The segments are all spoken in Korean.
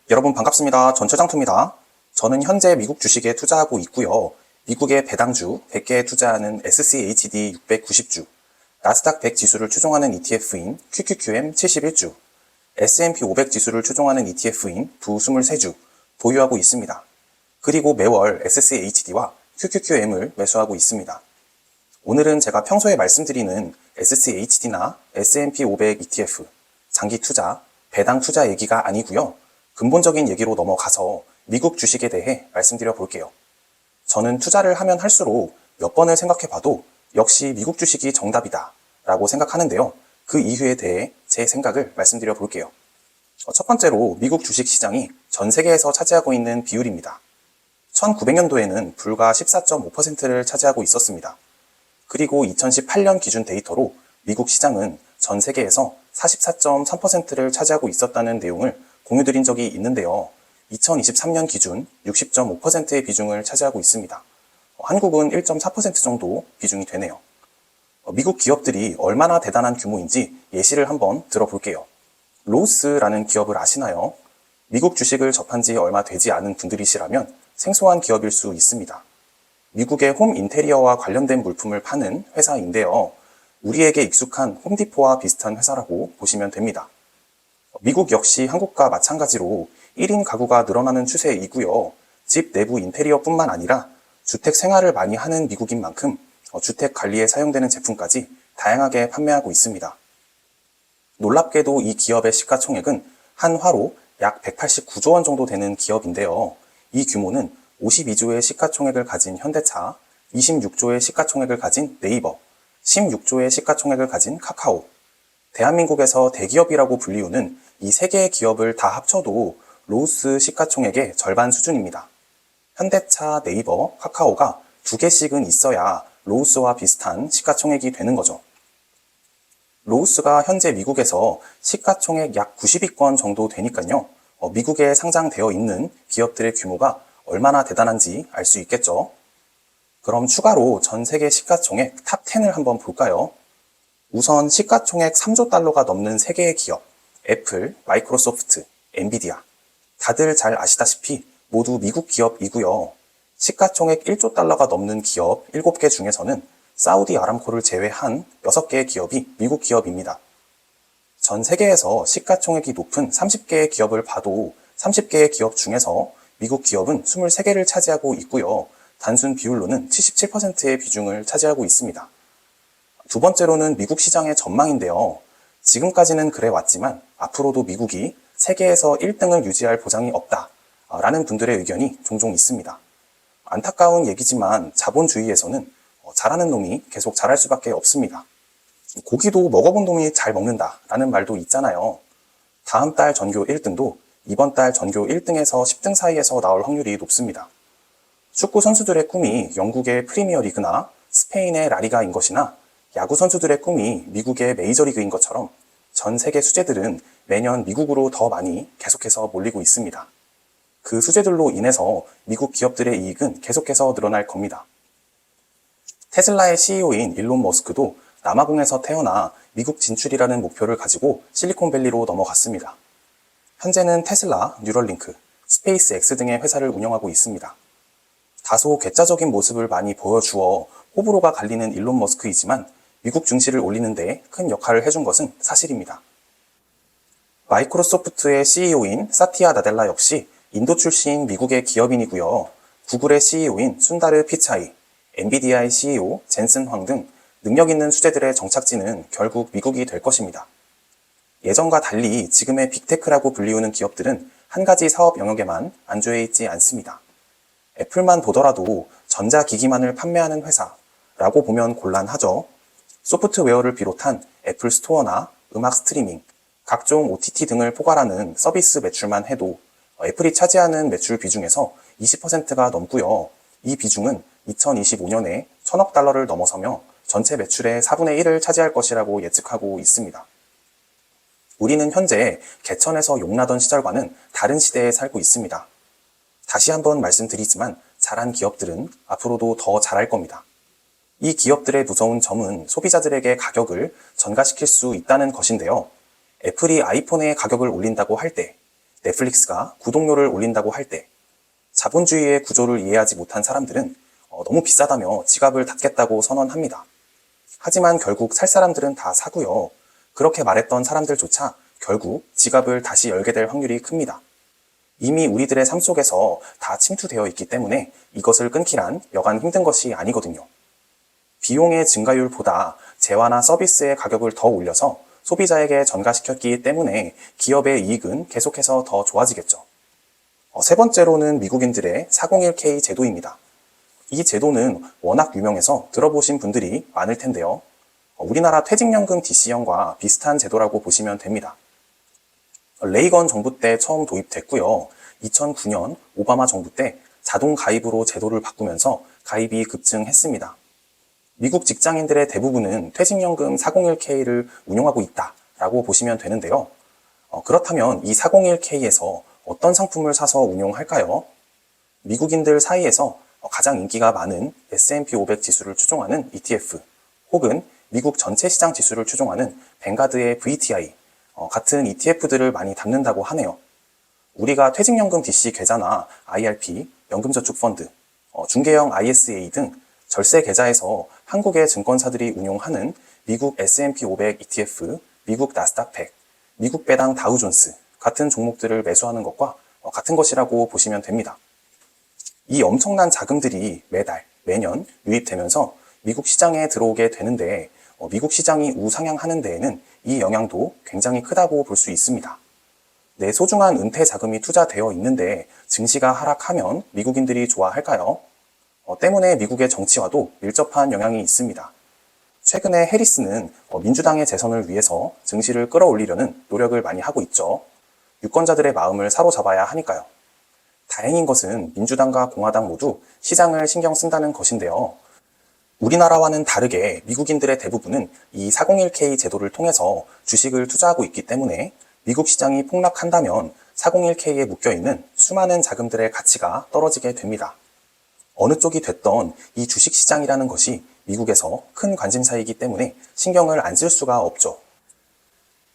여러분 반갑습니다. 전처장투입니다. 저는 현재 미국 주식에 투자하고 있고요. 미국의 배당주 100개에 투자하는 SCHD 690주, 나스닥 100 지수를 추종하는 ETF인 QQQM 71주, S&P 500 지수를 추종하는 ETF인 부 23주 보유하고 있습니다. 그리고 매월 SCHD와 QQQM을 매수하고 있습니다. 오늘은 제가 평소에 말씀드리는 SCHD나 S&P 500 ETF, 장기 투자, 배당 투자 얘기가 아니고요. 근본적인 얘기로 넘어가서 미국 주식에 대해 말씀드려 볼게요. 저는 투자를 하면 할수록 몇 번을 생각해 봐도 역시 미국 주식이 정답이다 라고 생각하는데요. 그 이유에 대해 제 생각을 말씀드려 볼게요. 첫 번째로 미국 주식 시장이 전 세계에서 차지하고 있는 비율입니다. 1900년도에는 불과 14.5%를 차지하고 있었습니다. 그리고 2018년 기준 데이터로 미국 시장은 전 세계에서 44.3%를 차지하고 있었다는 내용을 공유드린 적이 있는데요. 2023년 기준 60.5%의 비중을 차지하고 있습니다. 한국은 1.4% 정도 비중이 되네요. 미국 기업들이 얼마나 대단한 규모인지 예시를 한번 들어볼게요. 로우스라는 기업을 아시나요? 미국 주식을 접한 지 얼마 되지 않은 분들이시라면 생소한 기업일 수 있습니다. 미국의 홈 인테리어와 관련된 물품을 파는 회사인데요. 우리에게 익숙한 홈디포와 비슷한 회사라고 보시면 됩니다. 미국 역시 한국과 마찬가지로 1인 가구가 늘어나는 추세이고요. 집 내부 인테리어뿐만 아니라 주택 생활을 많이 하는 미국인 만큼 주택 관리에 사용되는 제품까지 다양하게 판매하고 있습니다. 놀랍게도 이 기업의 시가총액은 한 화로 약 189조 원 정도 되는 기업인데요. 이 규모는 52조의 시가총액을 가진 현대차, 26조의 시가총액을 가진 네이버, 16조의 시가총액을 가진 카카오, 대한민국에서 대기업이라고 불리우는 이 세 개의 기업을 다 합쳐도 로우스 시가총액의 절반 수준입니다. 현대차, 네이버, 카카오가 2개씩은 있어야 로우스와 비슷한 시가총액이 되는 거죠. 로우스가 현재 미국에서 시가총액 약 90위권 정도 되니까요. 미국에 상장되어 있는 기업들의 규모가 얼마나 대단한지 알 수 있겠죠. 그럼 추가로 전 세계 시가총액 탑 10을 한번 볼까요? 우선 시가총액 3조 달러가 넘는 3개의 기업, 애플, 마이크로소프트, 엔비디아. 다들 잘 아시다시피 모두 미국 기업이고요. 시가총액 1조 달러가 넘는 기업 7개 중에서는 사우디 아람코를 제외한 6개의 기업이 미국 기업입니다. 전 세계에서 시가총액이 높은 30개의 기업을 봐도 30개의 기업 중에서 미국 기업은 23개를 차지하고 있고요. 단순 비율로는 77%의 비중을 차지하고 있습니다. 두 번째로는 미국 시장의 전망인데요. 지금까지는 그래 왔지만 앞으로도 미국이 세계에서 1등을 유지할 보장이 없다라는 분들의 의견이 종종 있습니다. 안타까운 얘기지만 자본주의에서는 잘하는 놈이 계속 잘할 수밖에 없습니다. 고기도 먹어본 놈이 잘 먹는다라는 말도 있잖아요. 다음 달 전교 1등도 이번 달 전교 1등에서 10등 사이에서 나올 확률이 높습니다. 축구 선수들의 꿈이 영국의 프리미어 리그나 스페인의 라리가인 것이나 야구 선수들의 꿈이 미국의 메이저리그인 것처럼 전 세계 수재들은 매년 미국으로 더 많이 계속해서 몰리고 있습니다. 그 수재들로 인해서 미국 기업들의 이익은 계속해서 늘어날 겁니다. 테슬라의 CEO인 일론 머스크도 남아공에서 태어나 미국 진출이라는 목표를 가지고 실리콘밸리로 넘어갔습니다. 현재는 테슬라, 뉴럴링크, 스페이스X 등의 회사를 운영하고 있습니다. 다소 괴짜적인 모습을 많이 보여주어 호불호가 갈리는 일론 머스크이지만 미국 증시를 올리는 데 큰 역할을 해준 것은 사실입니다. 마이크로소프트의 CEO인 사티아 나델라 역시 인도 출신 미국의 기업인이고요. 구글의 CEO인 순다르 피차이, 엔비디아의 CEO 젠슨 황 등 능력 있는 수재들의 정착지는 결국 미국이 될 것입니다. 예전과 달리 지금의 빅테크라고 불리우는 기업들은 한 가지 사업 영역에만 안주해 있지 않습니다. 애플만 보더라도 전자기기만을 판매하는 회사라고 보면 곤란하죠. 소프트웨어를 비롯한 애플 스토어나 음악 스트리밍, 각종 OTT 등을 포괄하는 서비스 매출만 해도 애플이 차지하는 매출 비중에서 20%가 넘고요. 이 비중은 2025년에 1,000억 달러를 넘어서며 전체 매출의 4분의 1을 차지할 것이라고 예측하고 있습니다. 우리는 현재 개천에서 용나던 시절과는 다른 시대에 살고 있습니다. 다시 한번 말씀드리지만 잘한 기업들은 앞으로도 더 잘할 겁니다. 이 기업들의 무서운 점은 소비자들에게 가격을 전가시킬 수 있다는 것인데요. 애플이 아이폰의 가격을 올린다고 할 때 넷플릭스가 구독료를 올린다고 할 때 자본주의의 구조를 이해하지 못한 사람들은 너무 비싸다며 지갑을 닫겠다고 선언합니다. 하지만 결국 살 사람들은 다 사고요. 그렇게 말했던 사람들조차 결국 지갑을 다시 열게 될 확률이 큽니다. 이미 우리들의 삶 속에서 다 침투되어 있기 때문에 이것을 끊기란 여간 힘든 것이 아니거든요. 비용의 증가율보다 재화나 서비스의 가격을 더 올려서 소비자에게 전가시켰기 때문에 기업의 이익은 계속해서 더 좋아지겠죠. 세 번째로는 미국인들의 401k 제도입니다. 이 제도는 워낙 유명해서 들어보신 분들이 많을 텐데요. 우리나라 퇴직연금 DC형과 비슷한 제도라고 보시면 됩니다. 레이건 정부 때 처음 도입됐고요. 2009년 오바마 정부 때 자동 가입으로 제도를 바꾸면서 가입이 급증했습니다. 미국 직장인들의 대부분은 퇴직연금 401k를 운용하고 있다라고 보시면 되는데요. 그렇다면 이 401k에서 어떤 상품을 사서 운용할까요? 미국인들 사이에서 가장 인기가 많은 S&P 500 지수를 추종하는 ETF 혹은 미국 전체 시장 지수를 추종하는 뱅가드의 VTI 같은 ETF들을 많이 담는다고 하네요. 우리가 퇴직연금 DC 계좌나 IRP, 연금저축펀드, 중개형 ISA 등 절세 계좌에서 한국의 증권사들이 운용하는 미국 S&P 500 ETF, 미국 나스닥 100, 미국 배당 다우존스 같은 종목들을 매수하는 것과 같은 것이라고 보시면 됩니다. 이 엄청난 자금들이 매달, 매년 유입되면서 미국 시장에 들어오게 되는데 미국 시장이 우상향하는 데에는 이 영향도 굉장히 크다고 볼 수 있습니다. 내 소중한 은퇴 자금이 투자되어 있는데 증시가 하락하면 미국인들이 좋아할까요? 때문에 미국의 정치와도 밀접한 영향이 있습니다. 최근에 해리스는 민주당의 재선을 위해서 증시를 끌어올리려는 노력을 많이 하고 있죠. 유권자들의 마음을 사로잡아야 하니까요. 다행인 것은 민주당과 공화당 모두 시장을 신경 쓴다는 것인데요. 우리나라와는 다르게 미국인들의 대부분은 이 401k 제도를 통해서 주식을 투자하고 있기 때문에 미국 시장이 폭락한다면 401k에 묶여있는 수많은 자금들의 가치가 떨어지게 됩니다. 어느 쪽이 됐던 이 주식시장이라는 것이 미국에서 큰 관심사이기 때문에 신경을 안 쓸 수가 없죠.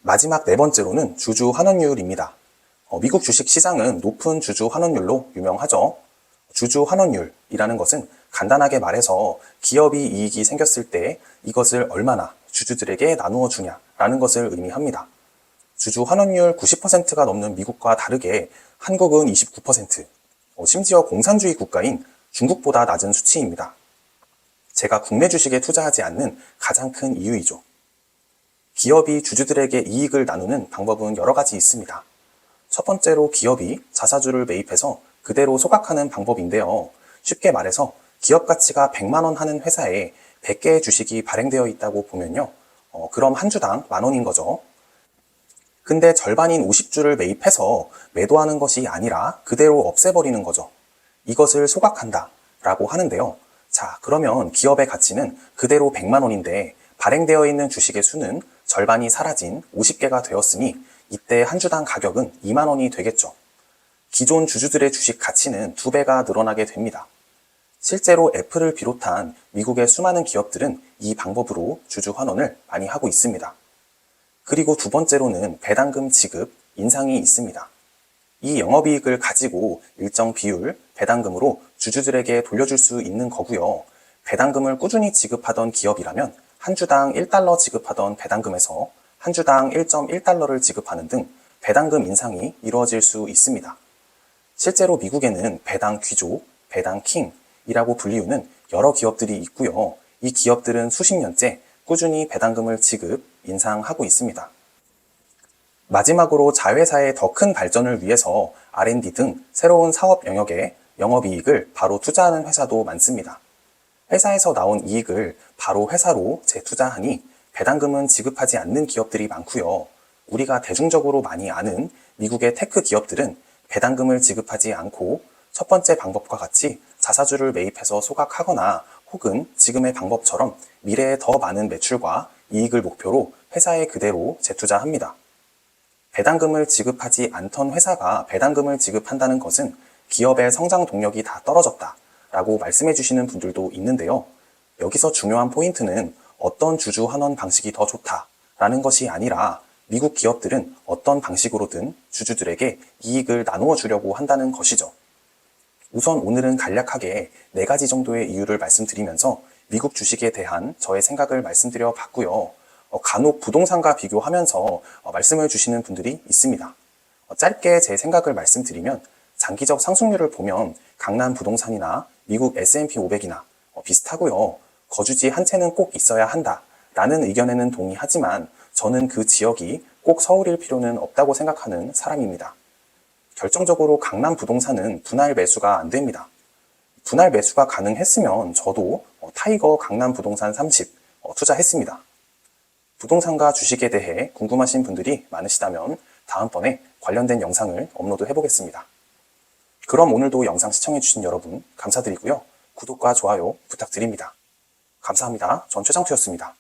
마지막 네 번째로는 주주 환원율입니다. 미국 주식시장은 높은 주주 환원율로 유명하죠. 주주 환원율이라는 것은 간단하게 말해서 기업이 이익이 생겼을 때 이것을 얼마나 주주들에게 나누어 주냐라는 것을 의미합니다. 주주 환원율 90%가 넘는 미국과 다르게 한국은 29%, 심지어 공산주의 국가인 중국보다 낮은 수치입니다. 제가 국내 주식에 투자하지 않는 가장 큰 이유이죠. 기업이 주주들에게 이익을 나누는 방법은 여러 가지 있습니다. 첫 번째로 기업이 자사주를 매입해서 그대로 소각하는 방법인데요. 쉽게 말해서 기업 가치가 100만 원 하는 회사에 100개의 주식이 발행되어 있다고 보면요. 그럼 한 주당 만 원인 거죠. 근데 절반인 50주를 매입해서 매도하는 것이 아니라 그대로 없애버리는 거죠. 이것을 소각한다 라고 하는데요. 자, 그러면 기업의 가치는 그대로 100만 원인데 발행되어 있는 주식의 수는 절반이 사라진 50개가 되었으니 이때 한 주당 가격은 2만 원이 되겠죠. 기존 주주들의 주식 가치는 2배가 늘어나게 됩니다. 실제로 애플을 비롯한 미국의 수많은 기업들은 이 방법으로 주주 환원을 많이 하고 있습니다. 그리고 두 번째로는 배당금 지급, 인상이 있습니다. 이 영업이익을 가지고 일정 비율 배당금으로 주주들에게 돌려줄 수 있는 거고요. 배당금을 꾸준히 지급하던 기업이라면 한 주당 1달러 지급하던 배당금에서 한 주당 1.1달러를 지급하는 등 배당금 인상이 이루어질 수 있습니다. 실제로 미국에는 배당 귀족, 배당 킹이라고 불리우는 여러 기업들이 있고요. 이 기업들은 수십 년째 꾸준히 배당금을 지급, 인상하고 있습니다. 마지막으로 자회사의 더 큰 발전을 위해서 R&D 등 새로운 사업 영역에 영업이익을 바로 투자하는 회사도 많습니다. 회사에서 나온 이익을 바로 회사로 재투자하니 배당금은 지급하지 않는 기업들이 많고요. 우리가 대중적으로 많이 아는 미국의 테크 기업들은 배당금을 지급하지 않고 첫 번째 방법과 같이 자사주를 매입해서 소각하거나 혹은 지금의 방법처럼 미래에 더 많은 매출과 이익을 목표로 회사에 그대로 재투자합니다. 배당금을 지급하지 않던 회사가 배당금을 지급한다는 것은 기업의 성장 동력이 다 떨어졌다 라고 말씀해 주시는 분들도 있는데요. 여기서 중요한 포인트는 어떤 주주 환원 방식이 더 좋다라는 것이 아니라 미국 기업들은 어떤 방식으로든 주주들에게 이익을 나누어 주려고 한다는 것이죠. 우선 오늘은 간략하게 4가지 정도의 이유를 말씀드리면서 미국 주식에 대한 저의 생각을 말씀드려 봤고요. 간혹 부동산과 비교하면서 말씀을 주시는 분들이 있습니다. 짧게 제 생각을 말씀드리면 장기적 상승률을 보면 강남 부동산이나 미국 S&P 500이나 비슷하고요. 거주지 한 채는 꼭 있어야 한다 라는 의견에는 동의하지만 저는 그 지역이 꼭 서울일 필요는 없다고 생각하는 사람입니다. 결정적으로 강남 부동산은 분할 매수가 안 됩니다. 분할 매수가 가능했으면 저도 타이거 강남 부동산 30 투자했습니다. 부동산과 주식에 대해 궁금하신 분들이 많으시다면 다음번에 관련된 영상을 업로드 해보겠습니다. 그럼 오늘도 영상 시청해주신 여러분 감사드리고요. 구독과 좋아요 부탁드립니다. 감사합니다. 전 최장투였습니다.